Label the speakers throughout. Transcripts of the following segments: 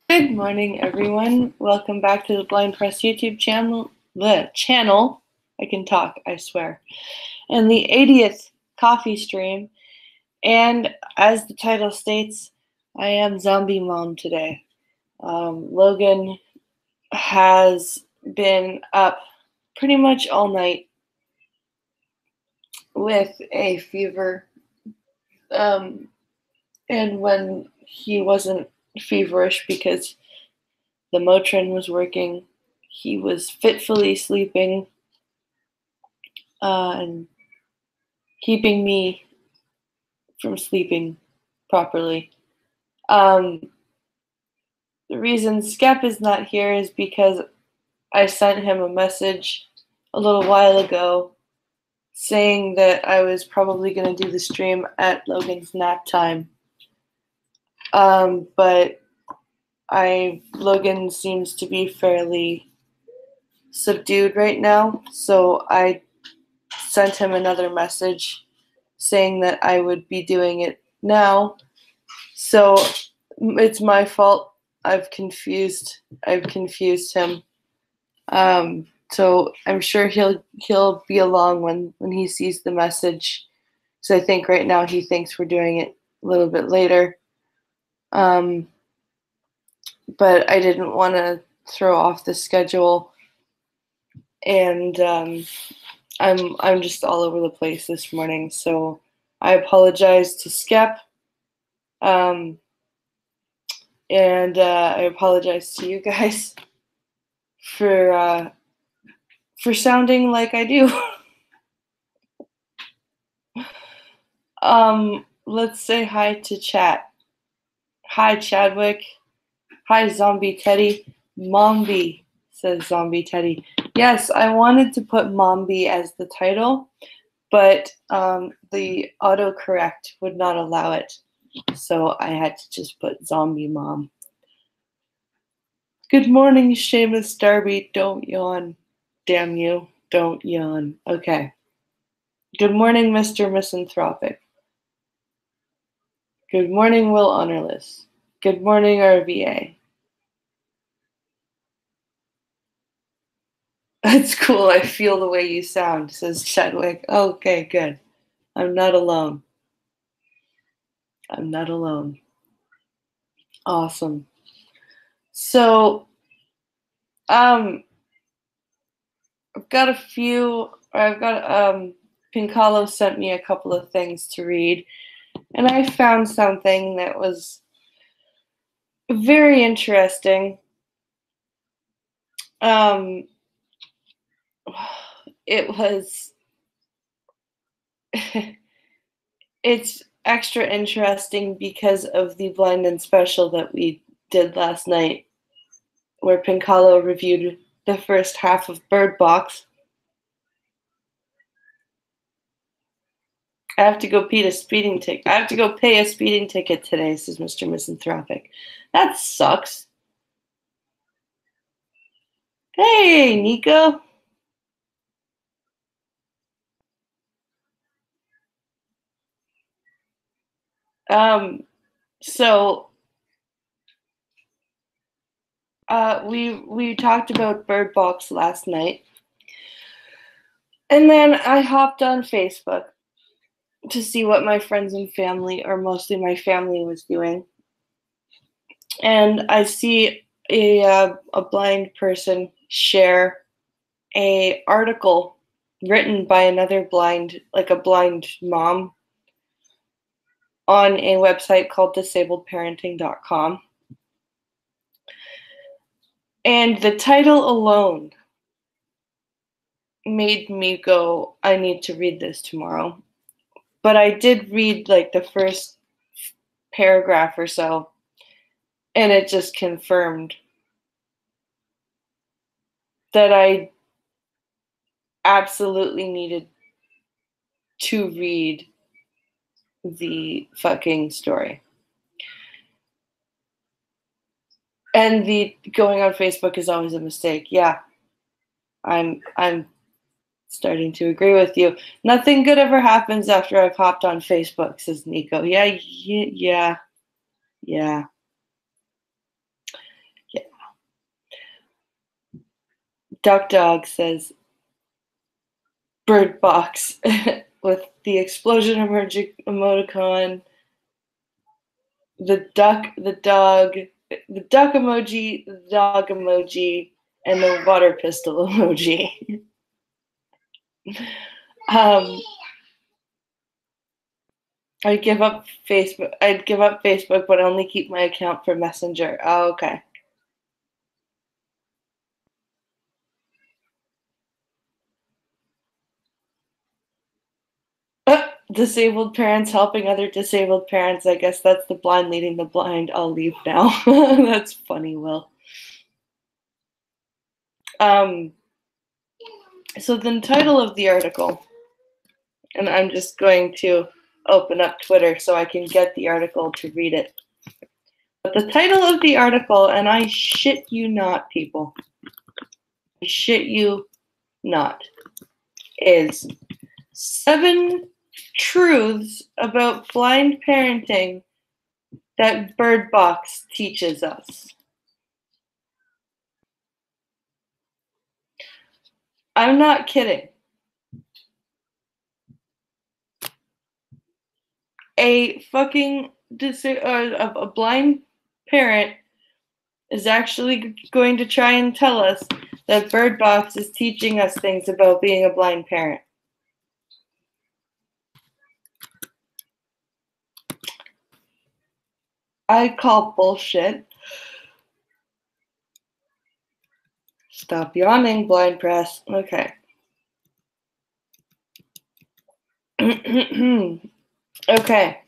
Speaker 1: Good morning, everyone. Welcome back to the Blind Press YouTube channel. I can talk, I swear. And the 80th coffee stream. And as the title states, I am Zombie Mom today. Logan has been up pretty much all night with a fever. And when he wasn't feverish because the Motrin was working, he was fitfully sleeping and keeping me from sleeping properly. The reason Skep is not here is because I sent him a message a little while ago saying that I was probably going to do the stream at Logan's nap time. But Logan seems to be fairly subdued right now, so I sent him another message saying that I would be doing it now. So it's my fault. I've confused him. So I'm sure he'll be along when he sees the message. So I think right now he thinks we're doing it a little bit later. But I didn't want to throw off the schedule, and I'm just all over the place this morning. So I apologize to Skep. And I apologize to you guys for sounding like I do. Let's say hi to chat. Hi, Chadwick. Hi, Zombie Teddy. Mombi, says Zombie Teddy. Yes, I wanted to put Mombi as the title, but the autocorrect would not allow it. So I had to just put Zombie Mom. Good morning, Seamus Darby. Don't yawn. Damn you. Don't yawn. Okay. Good morning, Mr. Misanthropic. Good morning, Will Honorless. Good morning, RVA. That's cool. I feel the way you sound, says Chadwick. Okay, good. I'm not alone. I'm not alone. Awesome. So, I've got Pincalo sent me a couple of things to read, and I found something that was very interesting. It was it's extra interesting because of the Blind and Special that we did last night, where Pincalo reviewed the first half of Bird Box. I have to go pay a speeding ticket. I have to go pay a speeding ticket today, says Mr. Misanthropic. That sucks. Hey, Nico. So we talked about Bird Box last night, and then I hopped on Facebook to see what my friends and family, or mostly my family, was doing. And I see a blind person share a article written by another blind, like a blind mom, on a website called disabledparenting.com. And the title alone made me go, I need to read this tomorrow. But I did read like the first paragraph or so, and it just confirmed that I absolutely needed to read the fucking story. And the going on Facebook is always a mistake. Yeah, I'm starting to agree with you. Nothing good ever happens after I've hopped on Facebook, says Nico. Yeah. Duck Dog says Bird Box with the explosion emoticon, the duck, the dog, the duck emoji, the dog emoji, and the water pistol emoji. I'd give up Facebook, but only keep my account for Messenger. Oh, okay. Disabled parents helping other disabled parents. I guess that's the blind leading the blind. I'll leave now. That's funny, Will. So the title of the article, and I'm just going to open up Twitter so I can get the article to read it. But the title of the article, and I shit you not, people, I shit you not, is 7 truths about blind parenting that Bird Box teaches us. I'm not kidding. A blind parent is actually going to try and tell us that Bird Box is teaching us things about being a blind parent. I call bullshit. Stop yawning, blind press. Okay. Okay.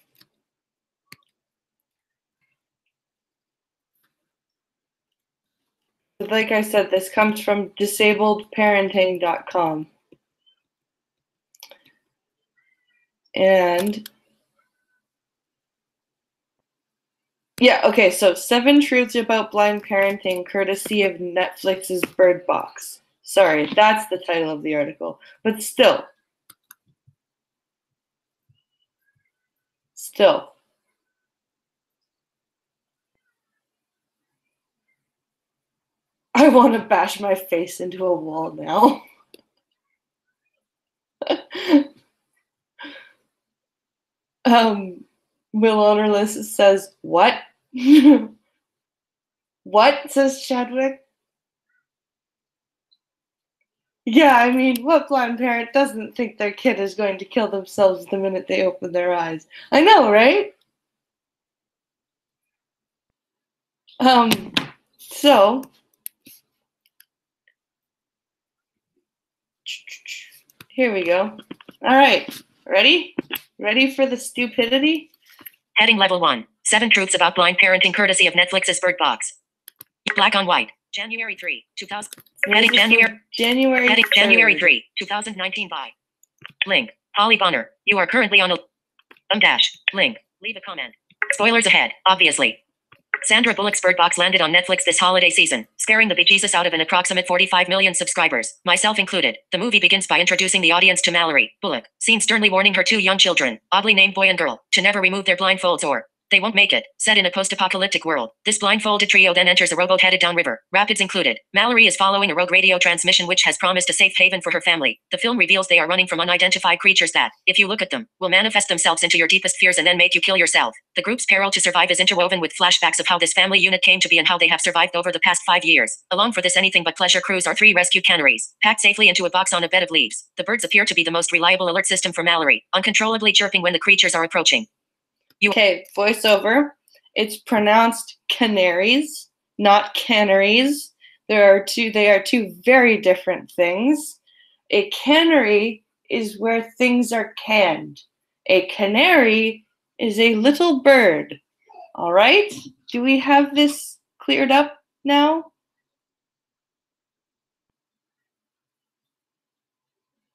Speaker 1: Like I said, this comes from disabledparenting.com. And yeah, okay, so 7 truths about blind parenting, courtesy of Netflix's Bird Box. Sorry, that's the title of the article. But still. I want to bash my face into a wall now. Will Ownerless says, what? What? Says Chadwick. Yeah, I mean, what blind parent doesn't think their kid is going to kill themselves the minute they open their eyes? I know, right? So, here we go. All right, ready? Ready for the stupidity?
Speaker 2: Heading Level 1. 7 Truths About Blind Parenting courtesy of Netflix's Bird Box. Black on white. January 3, 2000. Heading January 3, 2019 by. Link. Holly Bonner. You are currently on a... Link. Leave a comment. Spoilers ahead, obviously. Sandra Bullock's Bird Box landed on Netflix this holiday season, scaring the bejesus out of an approximate 45 million subscribers, myself included. The movie begins by introducing the audience to Mallory Bullock, seen sternly warning her 2 young children, oddly named boy and girl, to never remove their blindfolds or they won't make it. Set in a post-apocalyptic world, this blindfolded trio then enters a rowboat headed downriver, rapids included. Mallory is following a rogue radio transmission which has promised a safe haven for her family. The film reveals they are running from unidentified creatures that, if you look at them, will manifest themselves into your deepest fears and then make you kill yourself. The group's peril to survive is interwoven with flashbacks of how this family unit came to be and how they have survived over the past 5 years. Along for this anything but pleasure cruise are 3 rescued canaries, packed safely into a box on a bed of leaves. The birds appear to be the most reliable alert system for Mallory, uncontrollably chirping when the creatures are approaching.
Speaker 1: Okay, voiceover. It's pronounced canaries, not canaries. They are two very different things. A cannery is where things are canned. A canary is a little bird. All right? Do we have this cleared up now?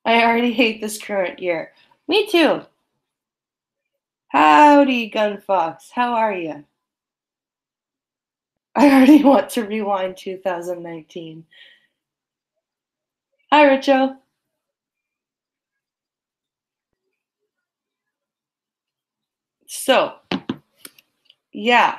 Speaker 1: I already hate this current year. Me too. Howdy, Gunfox. How are you? I already want to rewind 2019. Hi, Richo. So, yeah.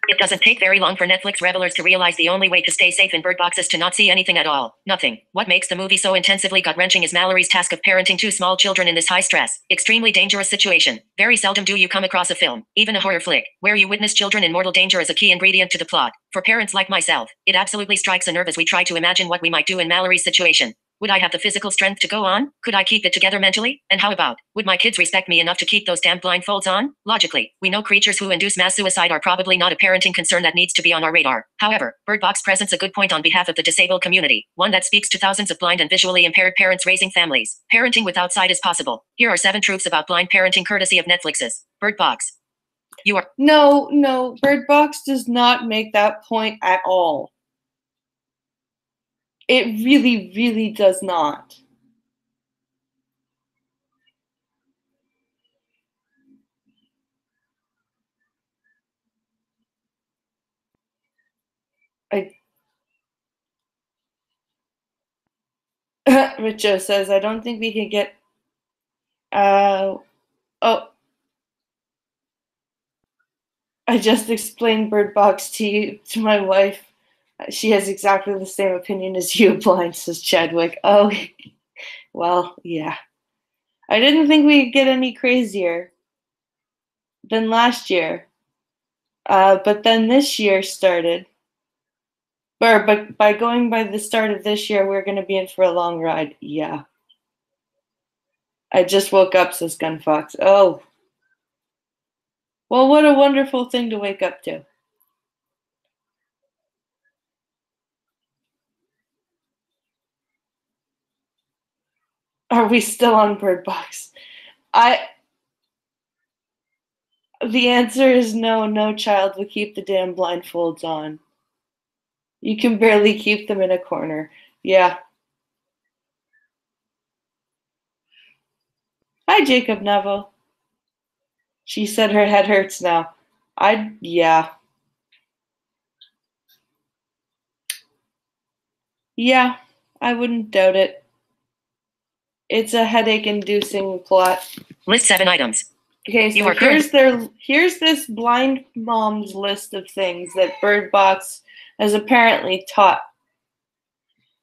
Speaker 2: It doesn't take very long for Netflix revelers to realize the only way to stay safe in Bird Box is to not see anything at all. Nothing. What makes the movie so intensively gut-wrenching is Mallory's task of parenting two small children in this high-stress, extremely dangerous situation. Very seldom do you come across a film, even a horror flick, where you witness children in mortal danger as a key ingredient to the plot. For parents like myself, it absolutely strikes a nerve as we try to imagine what we might do in Mallory's situation. Would I have the physical strength to go on? Could I keep it together mentally? And how about, would my kids respect me enough to keep those damn blindfolds on? Logically, we know creatures who induce mass suicide are probably not a parenting concern that needs to be on our radar. However, Bird Box presents a good point on behalf of the disabled community, one that speaks to thousands of blind and visually impaired parents raising families. Parenting without sight is possible. Here are 7 truths about blind parenting courtesy of Netflix's Bird Box. You are—
Speaker 1: No, Bird Box does not make that point at all. It really, really does not. Richo says, I don't think we can get, I just explained Bird Box to my wife. She has exactly the same opinion as you, Blind, says Chadwick. Oh, well, yeah. I didn't think we'd get any crazier than last year. But then this year started. But by going by the start of this year, we're going to be in for a long ride. Yeah. I just woke up, says Gunfox. Oh. Well, what a wonderful thing to wake up to. Are we still on Bird Box? The answer is no child will keep the damn blindfolds on. You can barely keep them in a corner. Yeah. Hi, Jacob Nevo. She said her head hurts now. Yeah. Yeah, I wouldn't doubt it. It's a headache-inducing plot.
Speaker 2: List 7 items.
Speaker 1: Okay, so here's this blind mom's list of things that Bird Box has apparently taught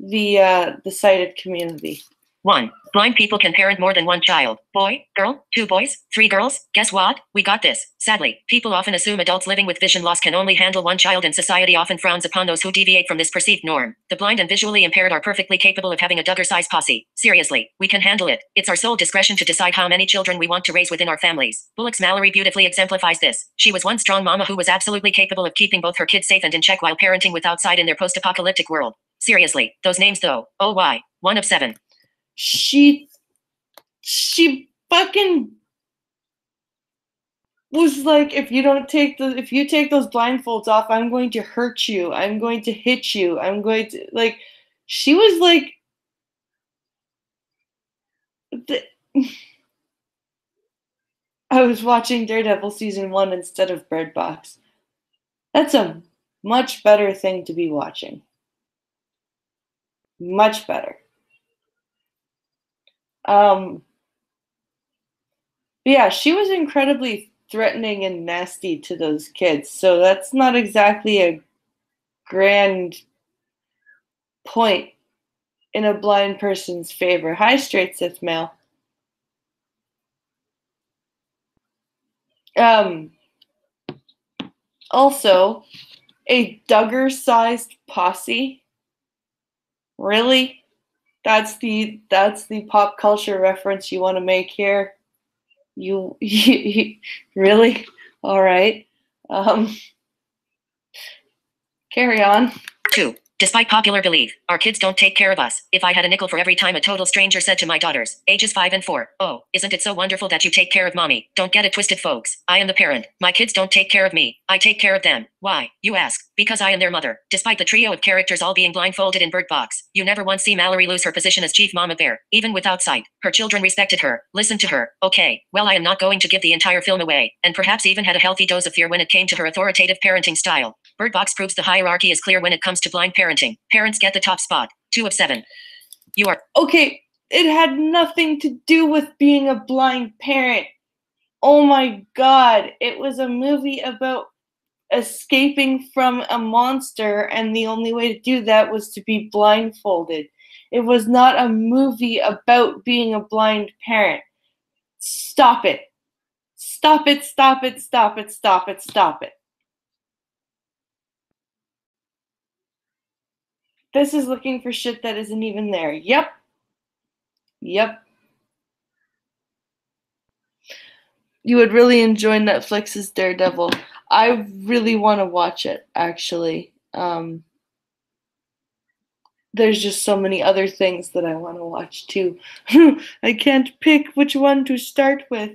Speaker 1: the sighted community.
Speaker 2: 1. Blind people can parent more than one child. Boy, girl, 2 boys, 3 girls. Guess what? We got this. Sadly, people often assume adults living with vision loss can only handle one child, and society often frowns upon those who deviate from this perceived norm. The blind and visually impaired are perfectly capable of having a Duggar-sized posse. Seriously, we can handle it. It's our sole discretion to decide how many children we want to raise within our families. Bullock's Mallory beautifully exemplifies this. She was one strong mama who was absolutely capable of keeping both her kids safe and in check while parenting with outside in their post-apocalyptic world. Seriously, those names though. Oh why? 1 of 7.
Speaker 1: She fucking was like, if you take those blindfolds off, I'm going to hurt you. I'm going to hit you. I'm going to, like, she was like, I was watching Daredevil season 1 instead of Bird Box. That's a much better thing to be watching. Much better. Yeah, she was incredibly threatening and nasty to those kids, so that's not exactly a grand point in a blind person's favor. Hi, Straight Sith Male. Also, a Duggar-sized posse? Really? That's the pop culture reference you want to make here? You really? All right. Carry on.
Speaker 2: 2. Despite popular belief, our kids don't take care of us. If I had a nickel for every time a total stranger said to my daughters, ages 5 and 4, "Oh, isn't it so wonderful that you take care of mommy?" Don't get it twisted, folks. I am the parent. My kids don't take care of me. I take care of them. Why, you ask? Because I am their mother. Despite the trio of characters all being blindfolded in Bird Box, you never once see Mallory lose her position as chief mama bear. Even without sight, her children respected her, listened to her. Okay, well, I am not going to give the entire film away, and perhaps even had a healthy dose of fear when it came to her authoritative parenting style. Bird Box proves the hierarchy is clear when it comes to blind parenting. Parents get the top spot. 2 of 7. You are—
Speaker 1: Okay, it had nothing to do with being a blind parent. Oh my god, it was a movie about escaping from a monster, and the only way to do that was to be blindfolded. It was not a movie about being a blind parent. Stop it. Stop it, stop it, stop it, stop it, stop it. This is looking for shit that isn't even there. Yep. Yep. You would really enjoy Netflix's Daredevil. I really want to watch it, actually. There's just so many other things that I want to watch too. I can't pick which one to start with.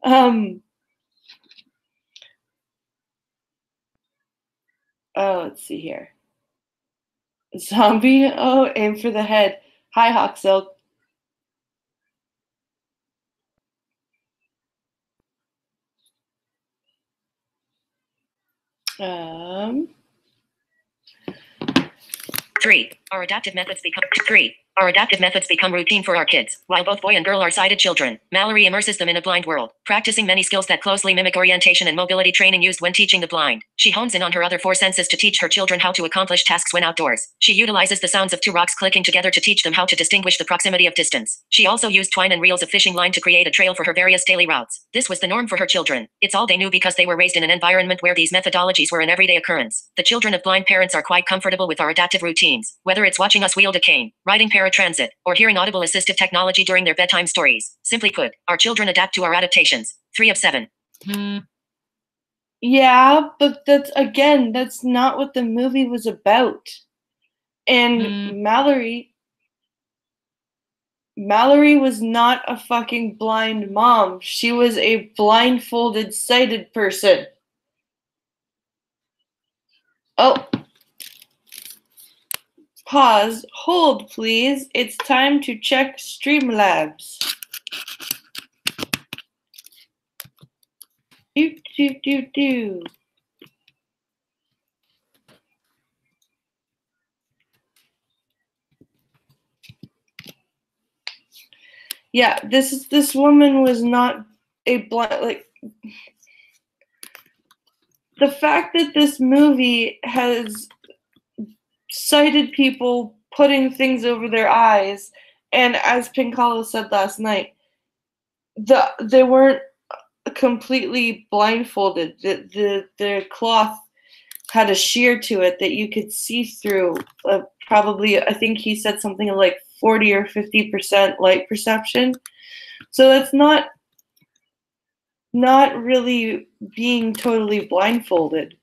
Speaker 1: Oh, let's see here. Zombie? Oh, aim for the head. Hi, Hawk Silk.
Speaker 2: Three. Our adaptive methods become routine for our kids. While both boy and girl are sighted children, Mallory immerses them in a blind world, practicing many skills that closely mimic orientation and mobility training used when teaching the blind. She hones in on her other four senses to teach her children how to accomplish tasks when outdoors. She utilizes the sounds of two rocks clicking together to teach them how to distinguish the proximity of distance. She also used twine and reels of fishing line to create a trail for her various daily routes. This was the norm for her children. It's all they knew because they were raised in an environment where these methodologies were an everyday occurrence. The children of blind parents are quite comfortable with our adaptive routines, whether it's watching us wield a cane, riding paratransit, or hearing audible assistive technology during their bedtime stories. Simply put, our children adapt to our adaptations. 3 of 7.
Speaker 1: Yeah, but that's not what the movie was about. And Mallory was not a fucking blind mom. She was a blindfolded, sighted person. Oh. Pause. Hold, please. It's time to check Streamlabs. Do. Yeah, this woman was not a blind, like, the fact that this movie has sighted people putting things over their eyes, and as Pinkalo said last night, they weren't completely blindfolded. The cloth had a sheer to it that you could see through. Probably, I think he said something like 40 or 50% light perception. So that's not really being totally blindfolded.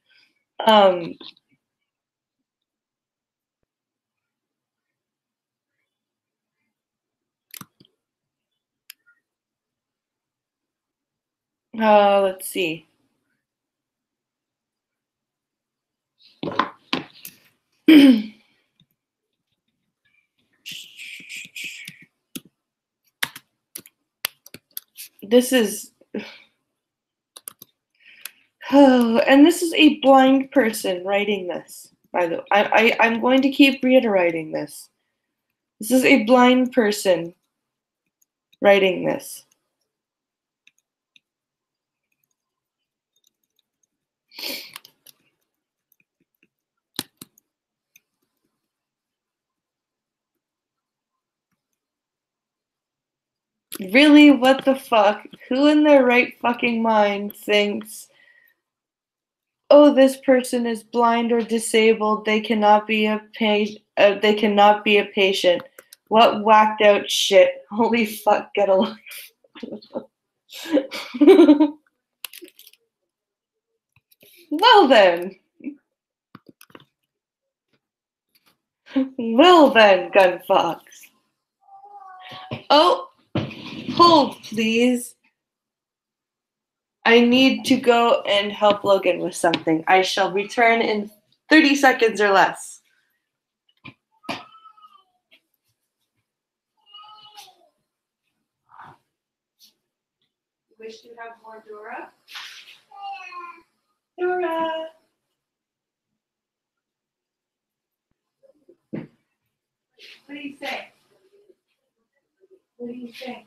Speaker 1: Let's see. This is, and this is a blind person writing this, by the way. I'm going to keep reiterating this. This is a blind person writing this. Really, what the fuck? Who in their right fucking mind thinks, oh, this person is blind or disabled, they cannot be a patient. What whacked out shit? Holy fuck, get a life. Well then, Gunfox. Oh, hold, please. I need to go and help Logan with something. I shall return in 30 seconds or less. Wish to have more Dora? Dora! What do you say? What do you say?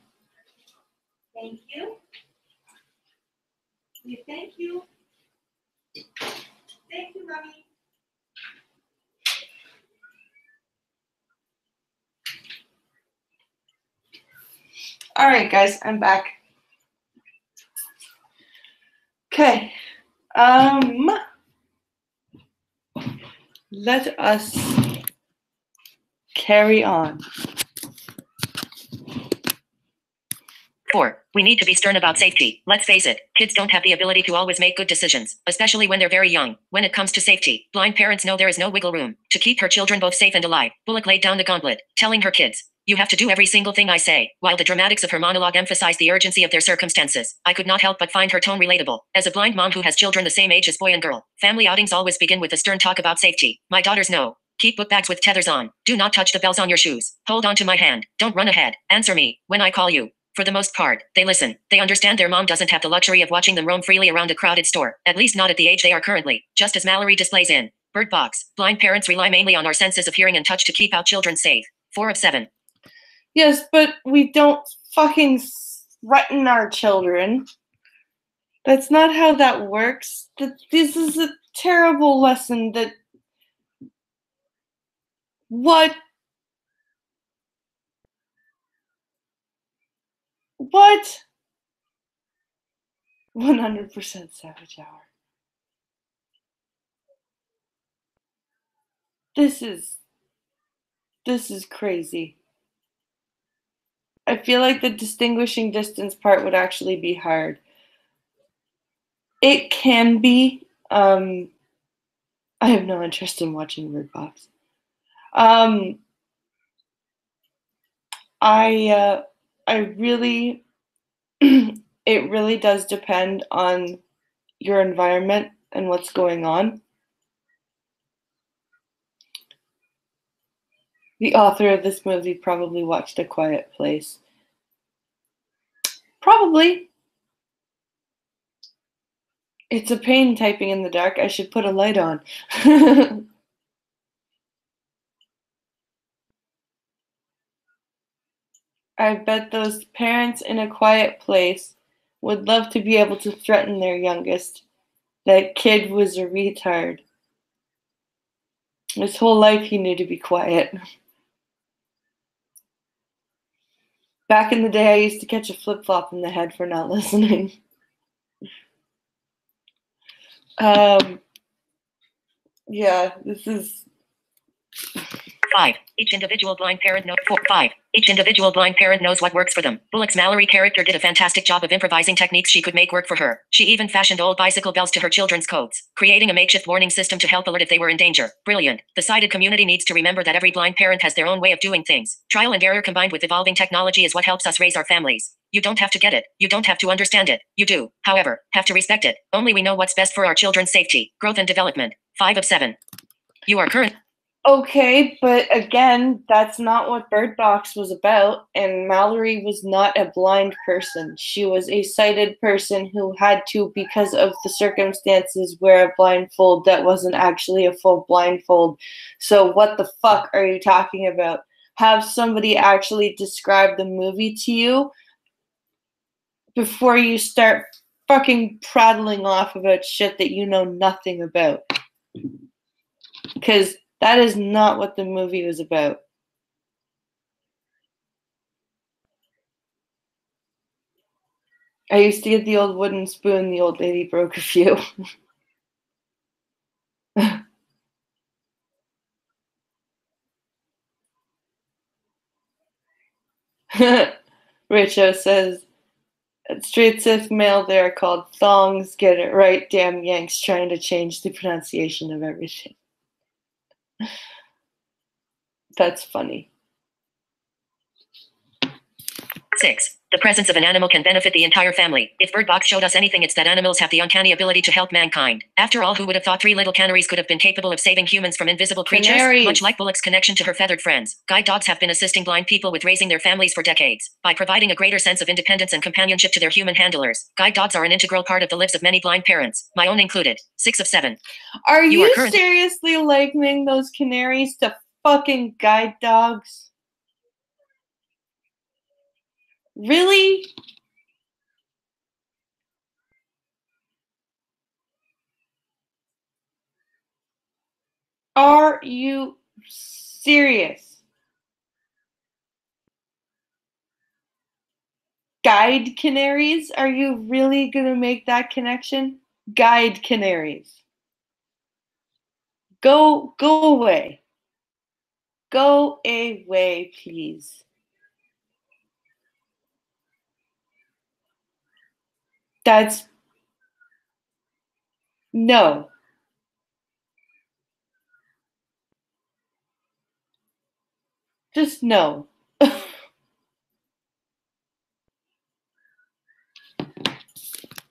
Speaker 1: Thank you? Thank you. All right, guys, I'm back. Okay. Let us carry on.
Speaker 2: 4. We need to be stern about safety. Let's face it, kids don't have the ability to always make good decisions, especially when they're very young. When it comes to safety, blind parents know there is no wiggle room. To keep her children both safe and alive, Bullock laid down the gauntlet, telling her kids, "You have to do every single thing I say." While the dramatics of her monologue emphasized the urgency of their circumstances, I could not help but find her tone relatable. As a blind mom who has children the same age as boy and girl, family outings always begin with a stern talk about safety. My daughters know. Keep book bags with tethers on. Do not touch the bells on your shoes. Hold on to my hand. Don't run ahead. Answer me when I call you. For the most part, they listen. They understand their mom doesn't have the luxury of watching them roam freely around a crowded store, at least not at the age they are currently, just as Mallory displays in Bird Box. Blind parents rely mainly on our senses of hearing and touch to keep our children safe. 4 of 7.
Speaker 1: Yes, but we don't fucking threaten our children. That's not how that works. This is a terrible lesson that... What? What? 100% Savage Hour. This is crazy. I feel like the distinguishing distance part would actually be hard. It can be. I have no interest in watching Bird Box. I really, it really does depend on your environment and what's going on. The author of this movie probably watched A Quiet Place. Probably. It's a pain typing in the dark. I should put a light on. I bet those parents in A Quiet Place would love to be able to threaten their youngest. That kid was a retard. His whole life he knew to be quiet. Back in the day, I used to catch a flip-flop in the head for not listening. Yeah, this is...
Speaker 2: 5. Each individual blind parent knows. 5. Each individual blind parent knows what works for them. Bullock's Mallory character did a fantastic job of improvising techniques she could make work for her. She even fashioned old bicycle bells to her children's coats, creating a makeshift warning system to help alert if they were in danger. Brilliant. The sighted community needs to remember that every blind parent has their own way of doing things. Trial and error combined with evolving technology is what helps us raise our families. You don't have to get it. You don't have to understand it. You do, however, have to respect it. Only we know what's best for our children's safety, growth, and development. 5 of 7. You are current.
Speaker 1: Okay, but again, that's not what Bird Box was about, and Mallory was not a blind person. She was a sighted person who had to, because of the circumstances, wear a blindfold that wasn't actually a full blindfold. So what the fuck are you talking about? Have somebody actually describe the movie to you before you start fucking prattling off about shit that you know nothing about. Because that is not what the movie was about. I used to get the old wooden spoon. The old lady broke a few. Richo says, straight Sith male, they're called thongs. Get it right, damn Yanks trying to change the pronunciation of everything. That's funny.
Speaker 2: 6. The presence of an animal can benefit the entire family. If Bird Box showed us anything, it's that animals have the uncanny ability to help mankind. After all, who would have thought 3 little canaries could have been capable of saving humans from invisible creatures?
Speaker 1: Canaries.
Speaker 2: Much like Bullock's connection to her feathered friends, guide dogs have been assisting blind people with raising their families for decades. By providing a greater sense of independence and companionship to their human handlers, guide dogs are an integral part of the lives of many blind parents, my own included. 6 of 7.
Speaker 1: Are you seriously likening those canaries to fucking guide dogs? Really? Are you serious? Guide canaries? Are you really gonna make that connection? Guide canaries. Go away. Go away, please. That's no. Just no.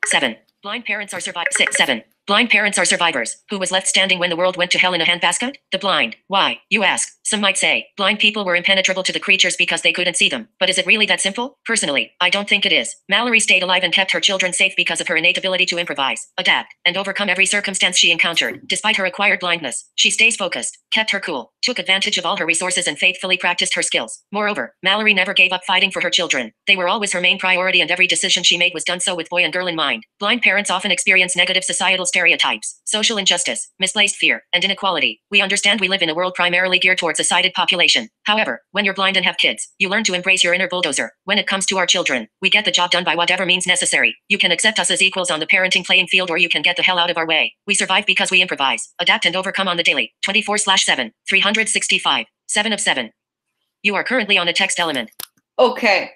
Speaker 2: 7. Blind parents are survivors. 7. Blind parents are survivors. Who was left standing when the world went to hell in a handbasket? The blind. Why, you ask? Some might say, blind people were impenetrable to the creatures because they couldn't see them. But is it really that simple? Personally, I don't think it is. Mallory stayed alive and kept her children safe because of her innate ability to improvise, adapt, and overcome every circumstance she encountered. Despite her acquired blindness, she stays focused, kept her cool, took advantage of all her resources and faithfully practiced her skills. Moreover, Mallory never gave up fighting for her children. They were always her main priority and every decision she made was done so with boy and girl in mind. Blind parents often experience negative societal stereotypes, social injustice, misplaced fear, and inequality. We understand we live in a world primarily geared towards a sighted population. However, when you're blind and have kids, you learn to embrace your inner bulldozer. When it comes to our children, we get the job done by whatever means necessary. You can accept us as equals on the parenting playing field or you can get the hell out of our way. We survive because we improvise, adapt and overcome on the daily. 24/7, 365, 7 of 7. You are currently on a text element.
Speaker 1: Okay.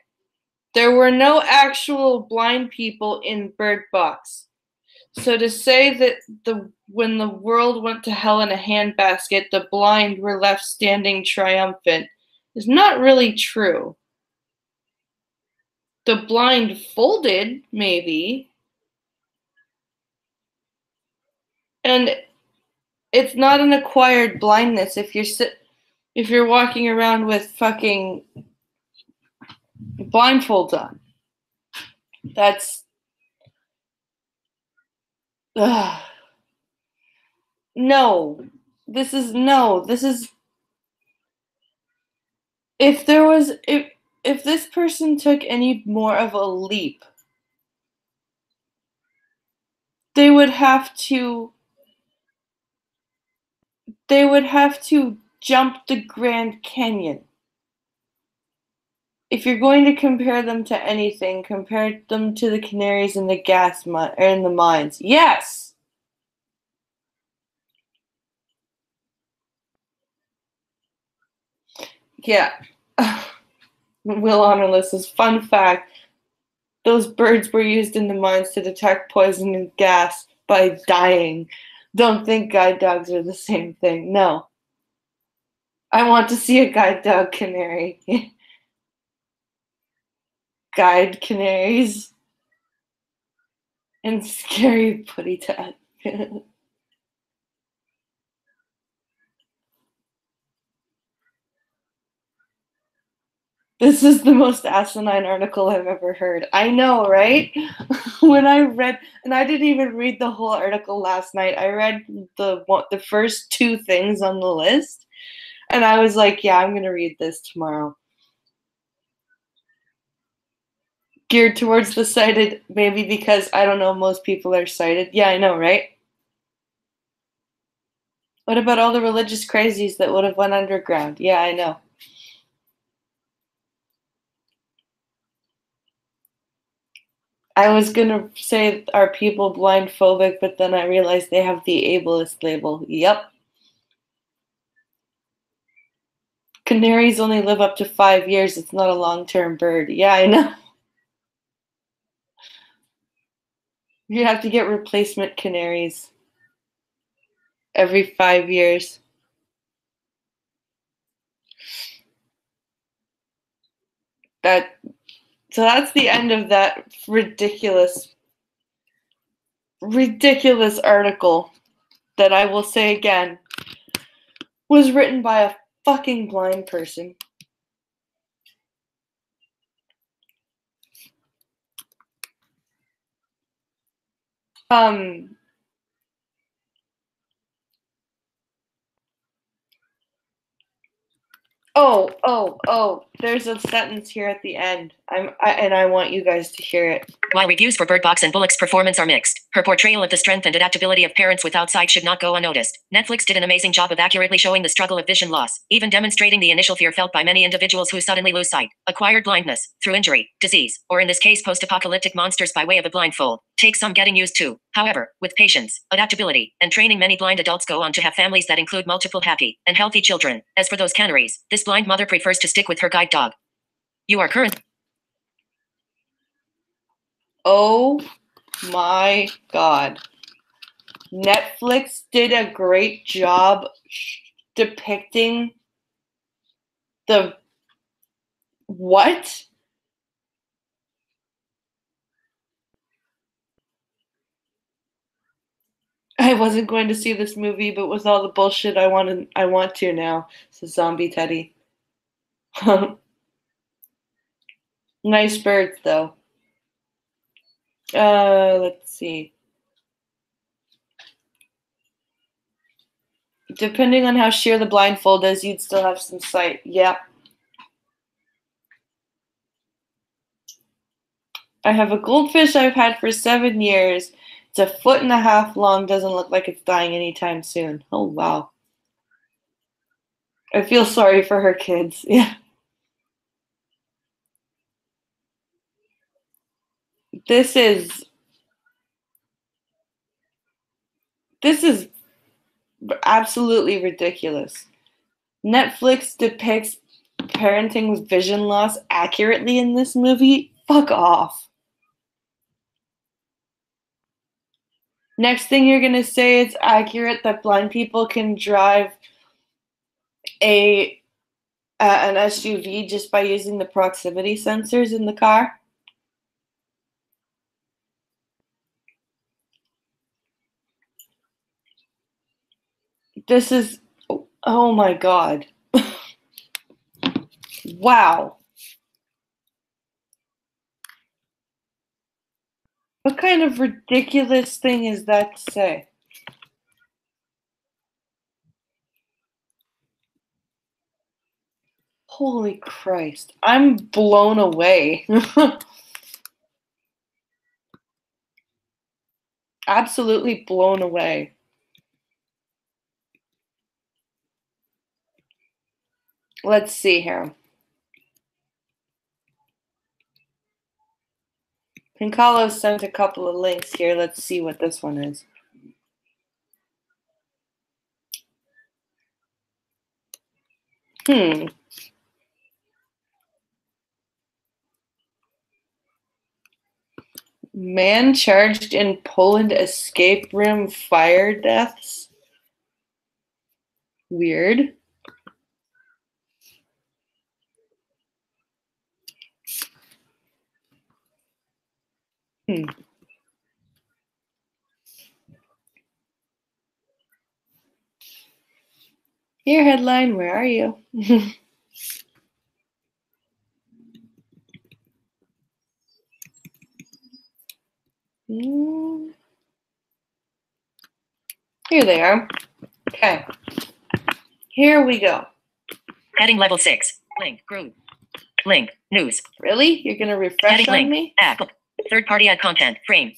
Speaker 1: There were no actual blind people in Bird Box. So to say that when the world went to hell in a handbasket, the blind were left standing triumphant is not really true. The blind folded, maybe. And it's not an acquired blindness if you're walking around with fucking blindfolds on. That's no. This is if this person took any more of a leap, they would have to jump the Grand Canyon. If you're going to compare them to anything, compare them to the canaries in the in the mines. Yes. Yeah. Will Honorless is fun fact. Those birds were used in the mines to detect poison and gas by dying. Don't think guide dogs are the same thing. No. I want to see a guide dog canary. Guide canaries. And scary putty tat. This is the most asinine article I've ever heard. I know, right? When I read, and I didn't even read the whole article last night. I read the first two things on the list, and I was like, yeah, I'm going to read this tomorrow. Geared towards the sighted, maybe because, I don't know, most people are sighted. Yeah, I know, right? What about all the religious crazies that would have went underground? Yeah, I know. I was gonna say, are people blindphobic, but then I realized they have the ableist label. Yep. Canaries only live up to 5 years. It's not a long-term bird. Yeah, I know. You have to get replacement canaries every 5 years. So that's the end of that ridiculous article that I will say again was written by a fucking blind person. Oh, there's a sentence here at the end. I want you guys to hear it.
Speaker 2: While reviews for Bird Box and Bullock's performance are mixed, her portrayal of the strength and adaptability of parents without sight should not go unnoticed. Netflix did an amazing job of accurately showing the struggle of vision loss, even demonstrating the initial fear felt by many individuals who suddenly lose sight. Acquired blindness, through injury, disease, or in this case post-apocalyptic monsters by way of a blindfold, takes some getting used to. However, with patience, adaptability, and training, many blind adults go on to have families that include multiple happy and healthy children. As for those canaries, this blind mother prefers to stick with her guide dog. You are current.
Speaker 1: Oh my God. Netflix did a great job depicting the what? I wasn't going to see this movie, but with all the bullshit I want to now. Says Zombie Teddy. Nice birds though. Let's see. Depending on how sheer the blindfold is, you'd still have some sight. Yeah. I have a goldfish I've had for 7 years. It's 1.5 feet long. Doesn't look like it's dying anytime soon. Oh, wow. I feel sorry for her kids. Yeah. This is absolutely ridiculous. Netflix depicts parenting with vision loss accurately in this movie. Fuck off. Next thing you're going to say it's accurate that blind people can drive an SUV just by using the proximity sensors in the car? This is, oh my God. Wow. What kind of ridiculous thing is that to say? Holy Christ. I'm blown away. Absolutely blown away. Let's see here. Pincalo sent a couple of links here. Let's see what this one is. Man charged in Poland escape room fire deaths. Weird. Here, headline, where are you? Here they are. Okay. Here we go.
Speaker 2: Heading level 6. Link. Group. Link. News.
Speaker 1: Really? You're going to refresh
Speaker 2: Heading
Speaker 1: on
Speaker 2: link.
Speaker 1: me?
Speaker 2: App. Third-party ad content. Frame.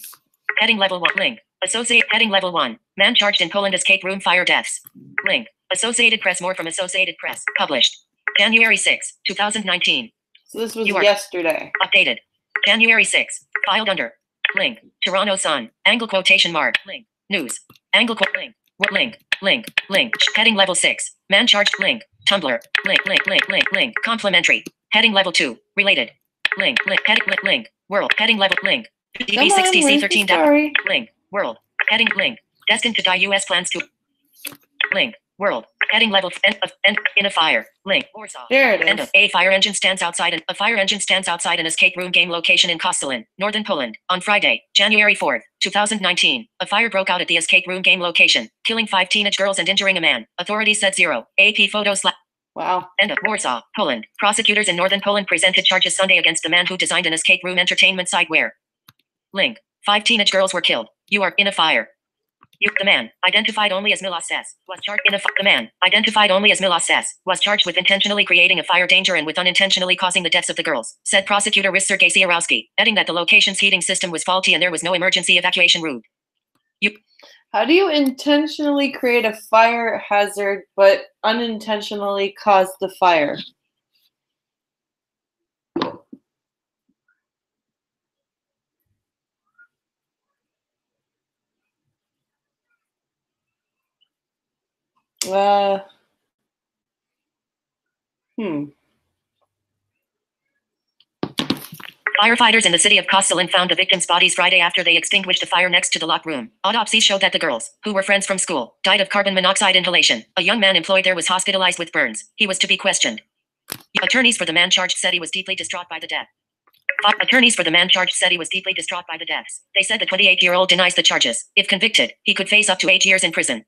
Speaker 2: Heading level 1. Link. Associate. Heading level 1. Man charged in Poland escape room fire deaths. Link. Associated Press. More from Associated Press. Published. January 6, 2019.
Speaker 1: So this was yesterday.
Speaker 2: Updated. January 6. Filed under. Link. Toronto Sun. Angle quotation mark. Link. News. Angle quote. Link. What link? Link. Link. Heading level 6. Man charged. Link. Tumblr. Link. Complimentary. Heading level 2. Related. Link. Heading link. World. Heading level. Link. DB60C13. Link. World. Heading. Link. Destined to die. U.S. plans to. Link. World. Heading level. End in a fire. Link. Warsaw.
Speaker 1: There it is.
Speaker 2: End of. A fire engine stands outside an escape room game location in Kostelin, northern Poland. On Friday, January 4th, 2019, a fire broke out at the escape room game location, killing 5 teenage girls and injuring a man. Authorities said 0. AP photos.
Speaker 1: Wow.
Speaker 2: End of. Warsaw, Poland. Prosecutors in northern Poland presented charges Sunday against the man who designed an escape room entertainment site where. Link. 5 teenage girls were killed. You are in a fire. The man, identified only as Milos S., was charged the man, identified only as Milos S., was charged with intentionally creating a fire danger and with unintentionally causing the deaths of the girls, said prosecutor Sergei Sierowski, adding that the location's heating system was faulty and there was no emergency evacuation route.
Speaker 1: How do you intentionally create a fire hazard but unintentionally cause the fire?
Speaker 2: Firefighters in the city of Castellan found the victims' bodies Friday after they extinguished a fire next to the locked room. Autopsies showed that the girls, who were friends from school, died of carbon monoxide inhalation. A young man employed there was hospitalized with burns. He was to be questioned. Attorneys for the man charged said he was deeply distraught by the death. Attorneys for the man charged said he was deeply distraught by the deaths. They said the 28-year-old denies the charges. If convicted, he could face up to 8 years in prison.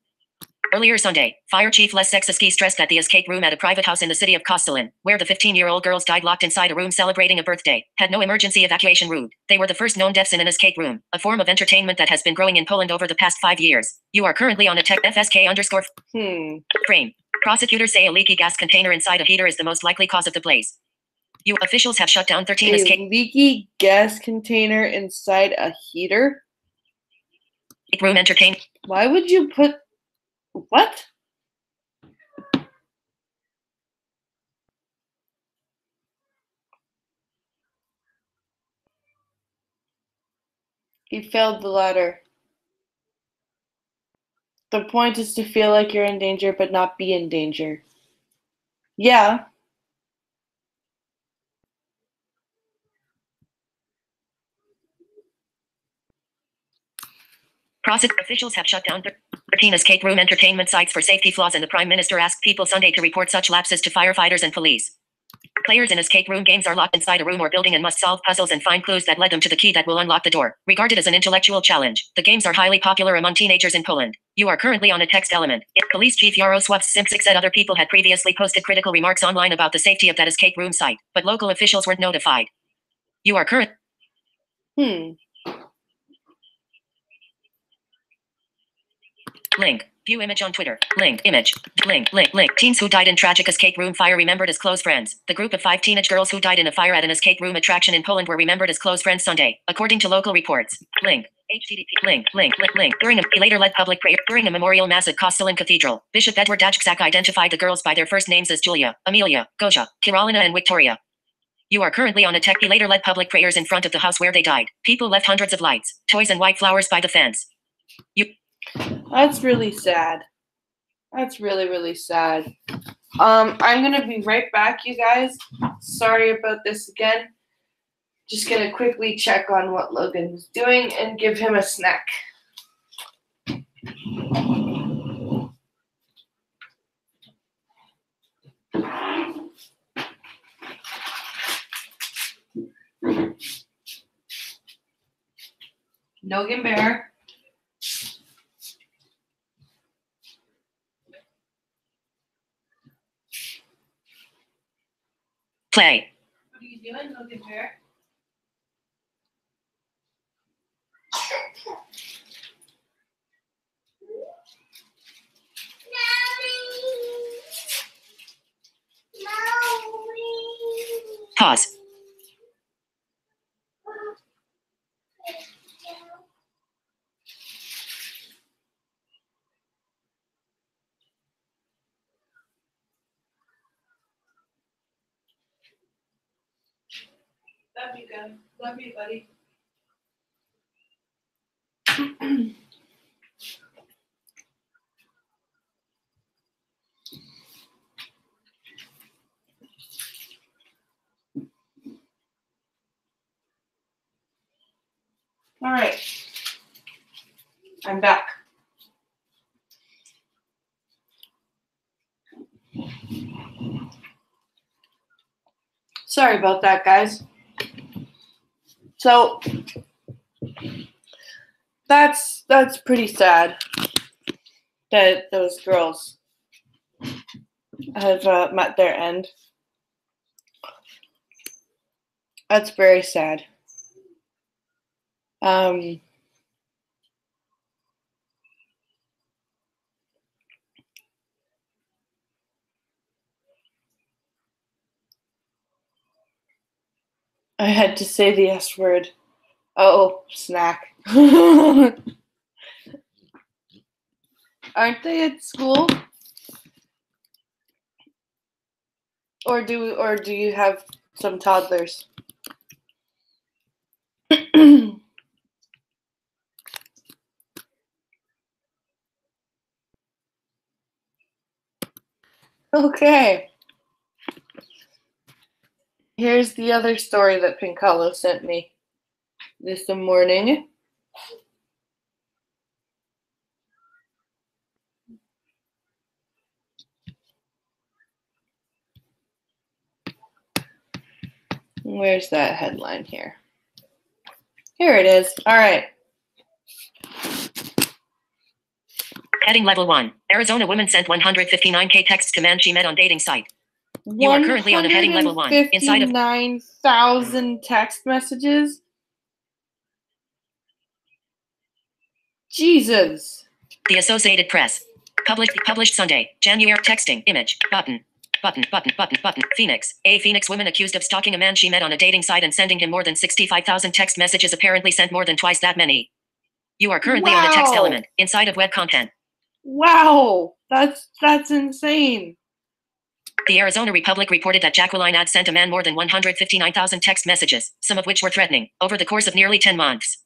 Speaker 2: Earlier Sunday, Fire Chief Les Sexaski stressed that the escape room at a private house in the city of Castellan, where the 15-year-old girls died locked inside a room celebrating a birthday, had no emergency evacuation route. They were the first known deaths in an escape room, a form of entertainment that has been growing in Poland over the past 5 years. You are currently on a tech FSK_ frame. Prosecutors say a leaky gas container inside a heater is the most likely cause of the blaze. Officials have shut down 13 escape
Speaker 1: leaky gas container inside a heater?
Speaker 2: room entertainment.
Speaker 1: Why would you put what? You failed the latter. The point is to feel like you're in danger but not be in danger. Yeah.
Speaker 2: Officials have shut down 13 escape room entertainment sites for safety flaws, and the Prime Minister asked people Sunday to report such lapses to firefighters and police. Players in escape room games are locked inside a room or building and must solve puzzles and find clues that led them to the key that will unlock the door. Regarded as an intellectual challenge, the games are highly popular among teenagers in Poland. You are currently on a text element. Police Chief Jarosław Simpcik said other people had previously posted critical remarks online about the safety of that escape room site, but local officials weren't notified. You are current. Link. View image on Twitter. Link. Image. Link. Teens who died in tragic escape room fire remembered as close friends. The group of 5 teenage girls who died in a fire at an escape room attraction in Poland were remembered as close friends Sunday, according to local reports. Link. HTTP. Link. During a later-led public prayer during a memorial mass at Castellan Cathedral, Bishop Edward Dajczak identified the girls by their first names as Julia, Amelia, Gosia, Karolina, and Victoria. You are currently on a tech. He later led public prayers in front of the house where they died. People left hundreds of lights, toys, and white flowers by the fence.
Speaker 1: That's really sad. That's really, really sad. I'm gonna be right back, you guys. Sorry about this again. Just gonna quickly check on what Logan is doing and give him a snack. Logan Bear.
Speaker 2: Play.
Speaker 1: What are you doing, Logan Bear?
Speaker 2: Pause.
Speaker 1: Love you, guys. Love you, buddy. All right. I'm back. Sorry about that, guys. So that's pretty sad that those girls have met their end. That's very sad. I had to say the S word. Oh, snack. Aren't they at school? Or do you have some toddlers? Okay. Here's the other story that Pincalo sent me this morning. Where's that headline here? Here it is. All right.
Speaker 2: Heading level 1. Arizona woman sent 159K texts to man she met on dating site. You are currently on a heading level 1. Inside of
Speaker 1: 159,000 text messages. Jesus.
Speaker 2: The Associated Press. Published Sunday. January. Texting. Image. Button. Phoenix. A Phoenix woman accused of stalking a man she met on a dating site and sending him more than 65,000 text messages apparently sent more than twice that many. You are currently on a text element inside of web content.
Speaker 1: Wow. That's insane.
Speaker 2: The Arizona Republic reported that Jacqueline had sent a man more than 159,000 text messages, some of which were threatening, over the course of nearly 10 months.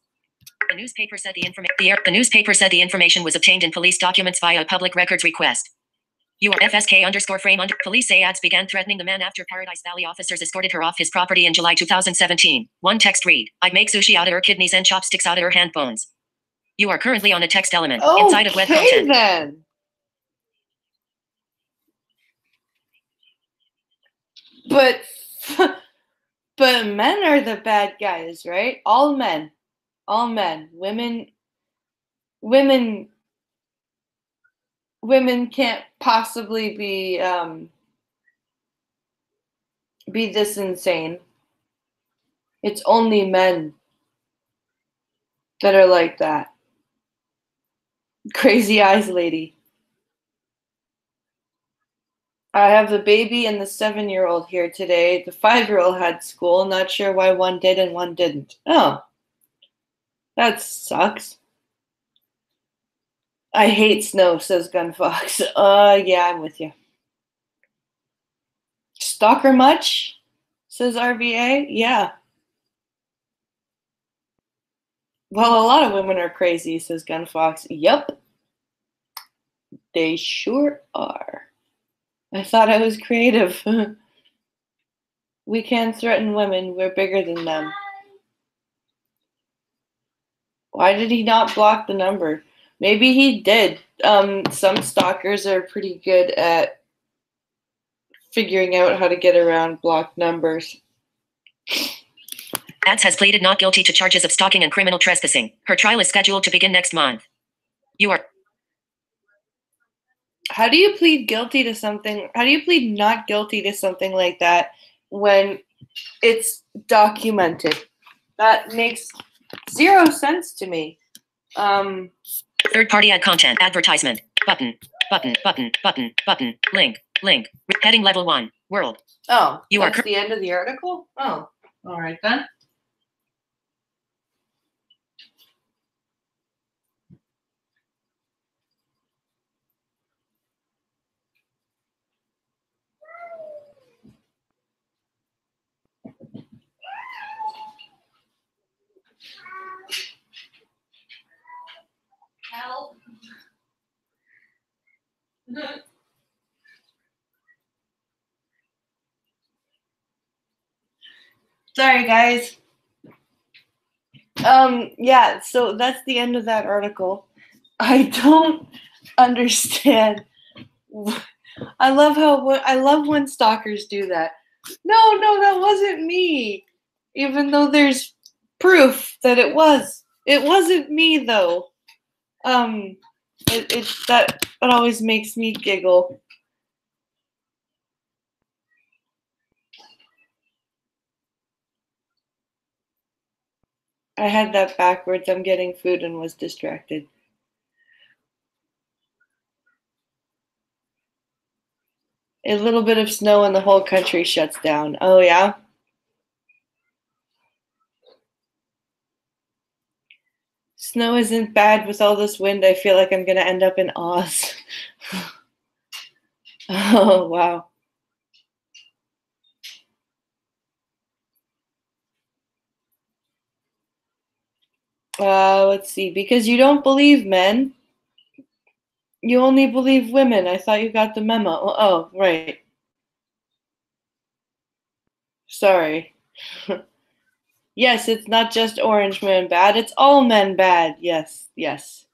Speaker 2: The newspaper said the information was obtained in police documents via a public records request. URFSK_frame under police say ads began threatening the man after Paradise Valley officers escorted her off his property in July 2017. One text read, "I'd make sushi out of her kidneys and chopsticks out of her hand bones." You are currently on a text element inside of web content.
Speaker 1: Then. But men are the bad guys, right? All men. Women can't possibly be this insane. It's only men that are like that. Crazy eyes lady. I have the baby and the 7-year-old here today. The 5-year-old had school. Not sure why one did and one didn't. Oh, that sucks. I hate snow, says Gunfox. Yeah, I'm with you. Stalker much? Says RVA. Yeah. Well, a lot of women are crazy, says Gunfox. Yup. They sure are. I thought I was creative. We can't threaten women. We're bigger than them. Why did he not block the number? Maybe he did. Some stalkers are pretty good at figuring out how to get around blocked numbers.
Speaker 2: Ads has pleaded not guilty to charges of stalking and criminal trespassing. Her trial is scheduled to begin next month.
Speaker 1: How do you plead guilty to something? How do you plead not guilty to something like that when it's documented? That makes zero sense to me.
Speaker 2: Third-party ad content. Advertisement. Button. Link. Heading level 1. World.
Speaker 1: Oh, that's the end of the article? Oh, all right then. Help. Sorry, guys. Yeah, so that's the end of that article. I don't understand. I love when stalkers do that. No, that wasn't me. Even though there's proof that it was. It wasn't me though. That always makes me giggle. I had that backwards. I'm getting food and was distracted. A little bit of snow and the whole country shuts down. Oh, yeah? Snow isn't bad with all this wind. I feel like I'm gonna end up in Oz. Oh, wow. Let's see. Because you don't believe men, you only believe women. I thought you got the memo. Oh, right. Sorry. Yes, it's not just orange men bad, it's all men bad. Yes, yes.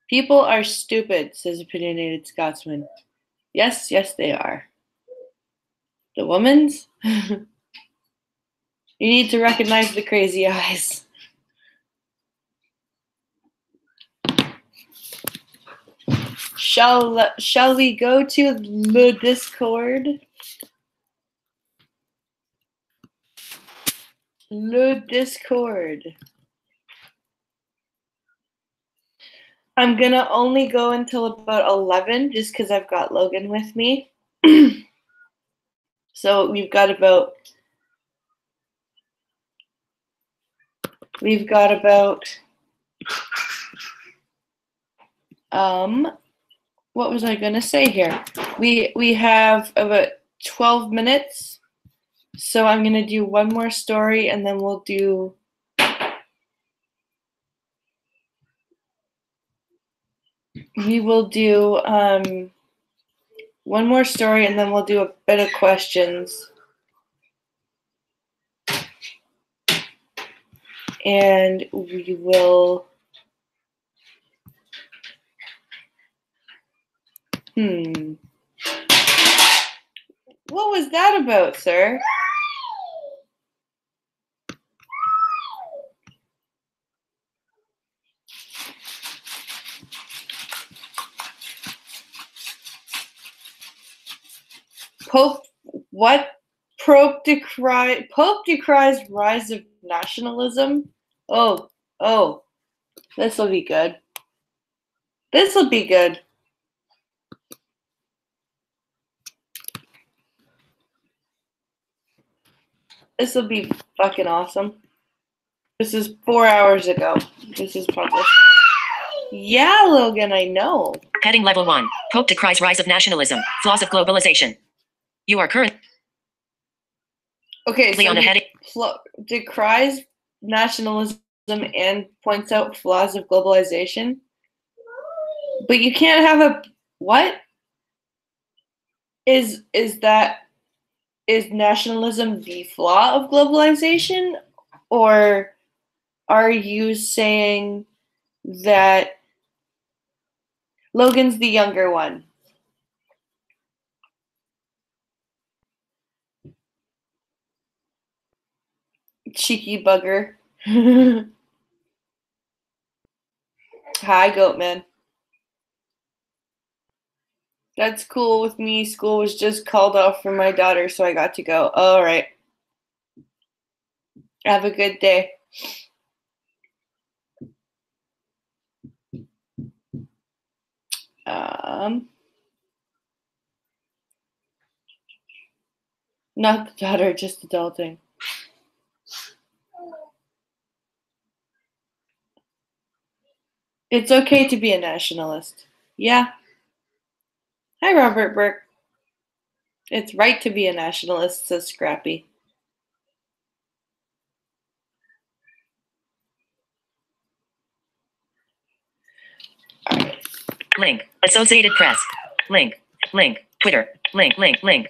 Speaker 1: People are stupid, says opinionated Scotsman. Yes, yes, they are. The woman's? You need to recognize the crazy eyes. Shall we go to the Discord? Le Discord. I'm gonna only go until about 11 just because I've got Logan with me. So we've got about what was I gonna say here? We have about 12 minutes. So I'm gonna do one more story and then we'll do one more story and then we'll do a bit of questions. And we will What was that about, sir? Pope decries rise of nationalism. Oh, this will be good. This will be good. This will be fucking awesome. This is 4 hours ago. This is published. Yeah, Logan, I know.
Speaker 2: Heading level 1. Pope decries rise of nationalism. Flaws of globalization. You are current.
Speaker 1: Okay, so
Speaker 2: on a heading.
Speaker 1: Decries nationalism and points out flaws of globalization. But you can't have a what? Is nationalism the flaw of globalization? Or are you saying that Logan's the younger one? Cheeky bugger. Hi, Goatman. That's cool with me. School was just called off for my daughter, so I got to go. All right. Have a good day. Not the daughter, just adulting. It's okay to be a nationalist. Yeah. Hi, Robert Burke. It's right to be a nationalist, says Scrappy.
Speaker 2: Link. Associated Press. Link. Twitter. Link.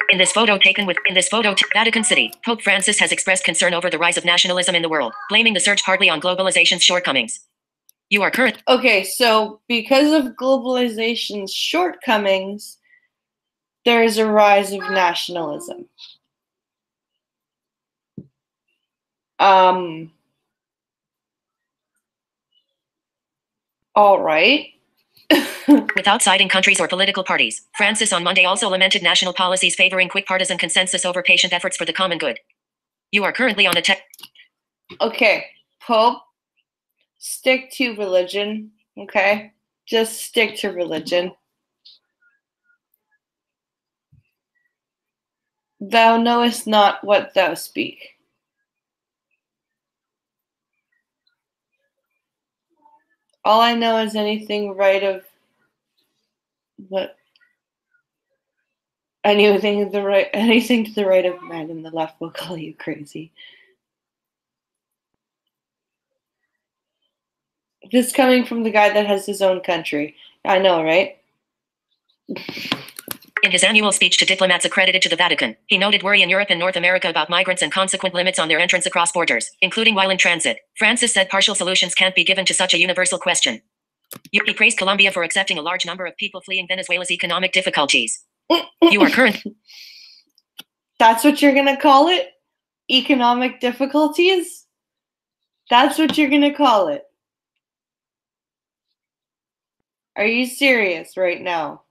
Speaker 2: In this photo Vatican City, Pope Francis has expressed concern over the rise of nationalism in the world, blaming the surge partly on globalization's shortcomings. You are current.
Speaker 1: Okay, so because of globalization's shortcomings, there is a rise of nationalism. All right.
Speaker 2: Without siding countries or political parties, Francis on Monday also lamented national policies favoring quick partisan consensus over patient efforts for the common good. You are currently on a
Speaker 1: Okay, Pope, stick to religion, okay? Just stick to religion. Thou knowest not what thou speak. All I know is anything right of what anything to the right of man and the left will call you crazy. This coming from the guy that has his own country. I know, right?
Speaker 2: In his annual speech to diplomats accredited to the Vatican, he noted worry in Europe and North America about migrants and consequent limits on their entrance across borders, including while in transit. Francis said partial solutions can't be given to such a universal question. He praised Colombia for accepting a large number of people fleeing Venezuela's economic difficulties. You are current.
Speaker 1: That's what you're going to call it? Economic difficulties? That's what you're going to call it? Are you serious right now?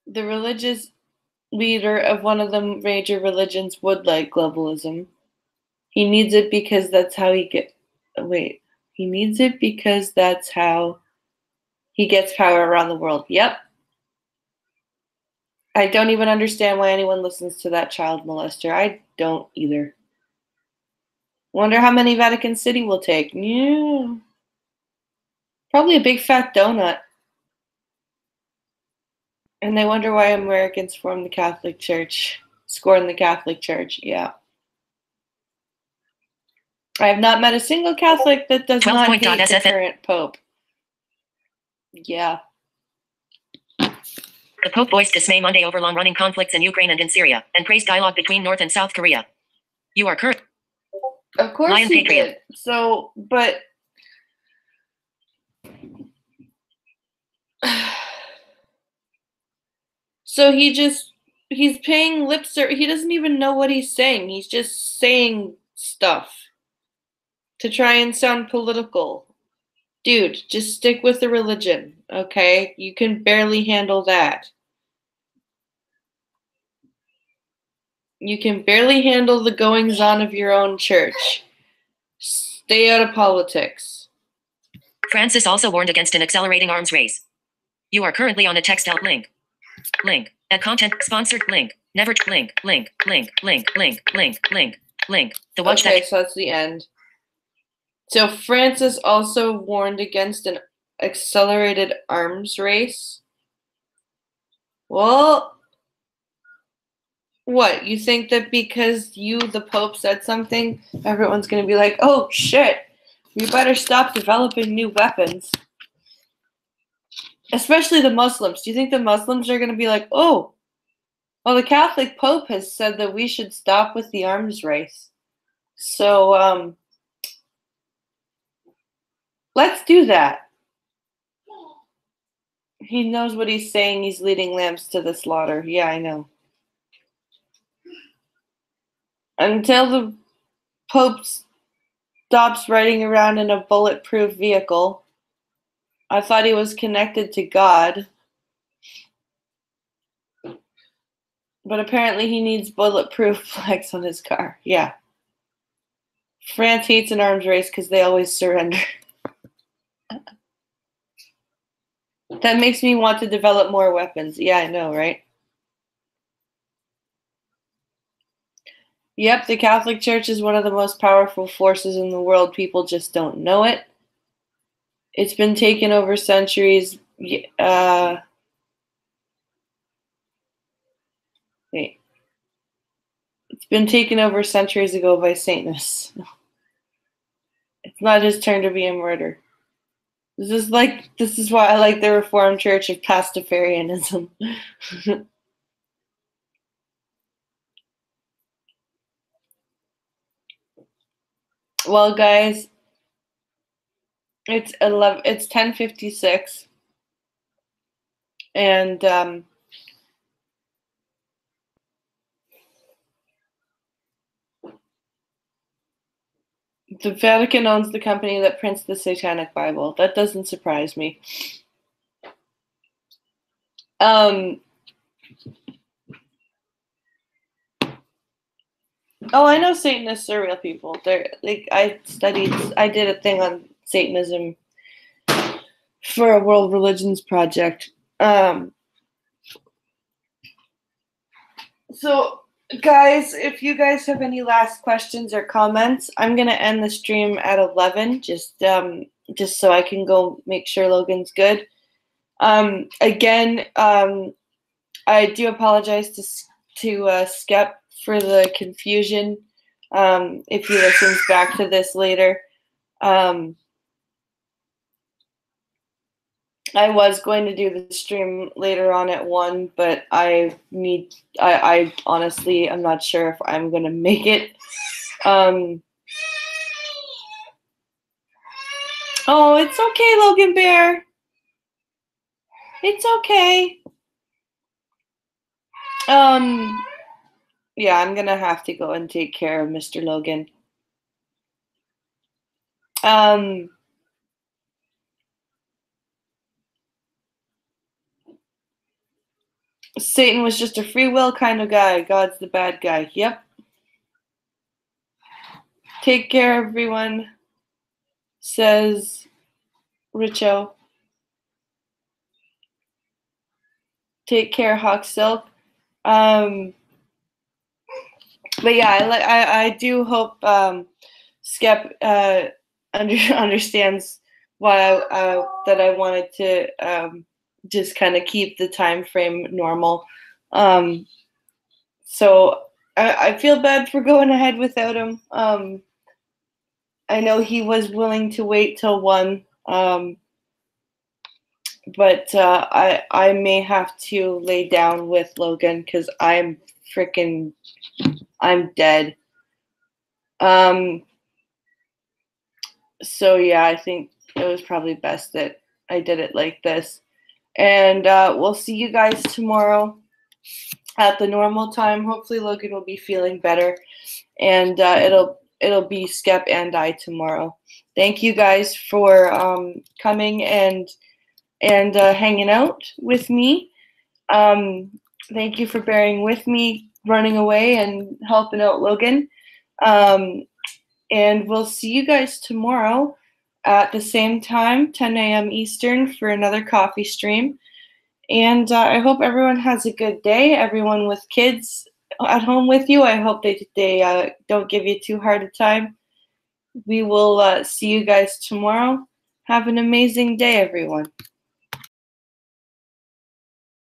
Speaker 1: The religious leader of one of the major religions would like globalism. He needs it because that's how he needs it because that's how he gets power around the world. Yep. I don't even understand why anyone listens to that child molester. I don't either. Wonder how many Vatican City will take. Yeah. Probably a big fat donut. And they wonder why Americans scorn the Catholic Church. Yeah. I have not met a single Catholic that does not hate the current Pope. Yeah.
Speaker 2: The Pope voiced dismay Monday over long-running conflicts in Ukraine and in Syria, and praised dialogue between North and South Korea. You are current.
Speaker 1: Of course
Speaker 2: Lion
Speaker 1: he
Speaker 2: Patriot.
Speaker 1: did. So, but... So he's paying lip service. He doesn't even know what he's saying. He's just saying stuff to try and sound political. Dude, just stick with the religion, okay? You can barely handle that. You can barely handle the goings-on of your own church. Stay out of politics.
Speaker 2: Francis also warned against an accelerating arms race. You are currently on a text out link. Add content, sponsored link. Never link. The watch
Speaker 1: okay, so that's the end. So Francis also warned against an accelerated arms race. Well, what? You think that because you, the Pope, said something, everyone's going to be like, oh, shit, we better stop developing new weapons? Especially the Muslims. Do you think the Muslims are going to be like, oh, well, the Catholic Pope has said that we should stop with the arms race. So, let's do that. He knows what he's saying. He's leading lambs to the slaughter. Yeah, I know. Until the Pope stops riding around in a bulletproof vehicle. I thought he was connected to God. But apparently he needs bulletproof flags on his car. Yeah. France hates an arms race because they always surrender. That makes me want to develop more weapons. Yeah, I know, right? Yep, the Catholic Church is one of the most powerful forces in the world. People just don't know it. It's been taken over centuries. Wait. It's been taken over centuries ago by Satanists. It's not his turn to be a martyr. This is why I like the Reformed Church of Pastafarianism. Well, guys, it's 10:56, and the Vatican owns the company that prints the Satanic Bible. That doesn't surprise me. Oh, I know Satanists are real people. I did a thing on Satanism for a World Religions Project. So Guys, if you guys have any last questions or comments, I'm gonna end the stream at 11, just so I can go make sure Logan's good. Again, I do apologize to Skep for the confusion. If he listens back to this later, I was going to do the stream later on at 1, but I honestly, I'm not sure if I'm going to make it. Oh, it's okay, Logan Bear. It's okay. Yeah, I'm going to have to go and take care of Mr. Logan. Satan was just a free will kind of guy. God's the bad guy. Yep. Take care, everyone, says Richo. Take care, Hawk Silk. But yeah, I do hope Skep understands why that I wanted to just kind of keep the time frame normal. So I feel bad for going ahead without him. I know he was willing to wait till 1, but I may have to lay down with Logan because I'm dead. So yeah, I think it was probably best that I did it like this. And we'll see you guys tomorrow at the normal time. Hopefully Logan will be feeling better, and it'll be Skep and I tomorrow. Thank you guys for coming and hanging out with me. Thank you for bearing with me running away and helping out Logan. And we'll see you guys tomorrow at the same time, 10 a.m. Eastern, for another coffee stream. And I hope everyone has a good day. Everyone with kids at home with you, I hope they don't give you too hard a time. We will see you guys tomorrow. Have an amazing day, everyone.